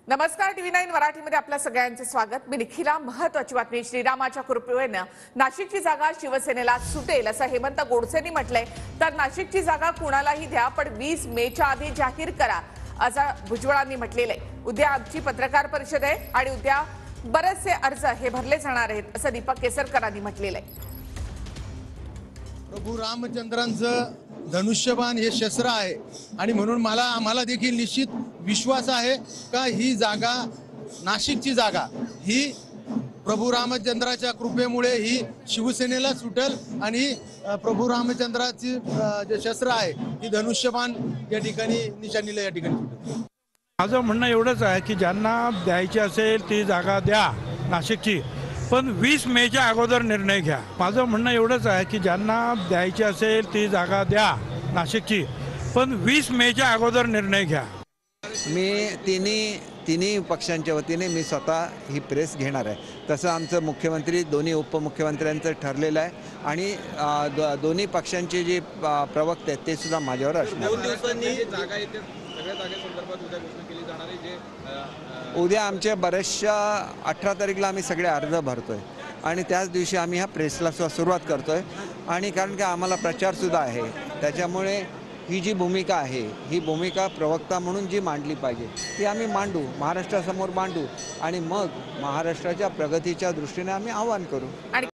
नमस्कार, TV9 मराठीमध्ये आपल्या सगळ्यांचे स्वागत। मी निखिला। महत्त्वाची बातमी, श्रीरामाच्या कृपेने नाशिकची जागा शिवसेनेला सुटेल असं हेमंत गोडसेंनी म्हटलंय। तर नाशिकची जागा कुणालाही द्या, पण 20 मेच्या आधी जाहीर करा असं भुजबळांनी म्हटलेलं आहे। उद्या आमची पत्रकार परिषद आहे आणि उद्या बरेचसे अर्ज हे भरले जाणार आहेत असं दीपक केसरकरांनी म्हटलेलं आहे। प्रभू रामचंद्रांचं धनुष्यबाण हे शस्त्र आहे आणि म्हणून आम्हाला देखील निश्चित विश्वास आहे का ही जागा, नाशिकची जागा ही प्रभू रामचंद्राच्या कृपेमुळे ही शिवसेनेला सुटेल आणि प्रभू रामचंद्राची जे शस्त्र आहे ही धनुष्यबाण या ठिकाणी निशाणीला या ठिकाणी सुटेल। माझं म्हणणं एवढंच आहे की ज्यांना द्यायची असेल ती जागा द्या नाशिकची, पण 20 मेच्या अगोदर निर्णय घ्या। माझं म्हणणं एवढंच आहे की ज्यांना द्यायची असेल ती जागा द्या नाशिकची, पण 20 मेच्या अगोदर निर्णय घ्या। मी तिन्ही पक्षांच्या वतीने मी स्वतः ही प्रेस घेणार आहे। तसं आमचं मुख्यमंत्री, दोन्ही उपमुख्यमंत्र्यांचं ठरलेलं आहे आणि दोन्ही पक्षांचे जे प्रवक्ते आहेत ते सुद्धा माझ्यावर असणार। उद्या आमच्या बऱ्याचशा 18 तारीखला आम्ही सगळे अर्ज भरतोय आणि त्याच दिवशी आम्ही ह्या प्रेसला सुरुवात करतोय आणि कारण की आम्हाला प्रचारसुद्धा आहे, त्याच्यामुळे ही जी भूमिका आहे ही भूमिका प्रवक्ता म्हणून जी मांडली पाहिजे ती आम्ही मांडू, महाराष्ट्रासमोर मांडू आणि मग महाराष्ट्राच्या प्रगतीच्या दृष्टीने आम्ही आवाहन करू।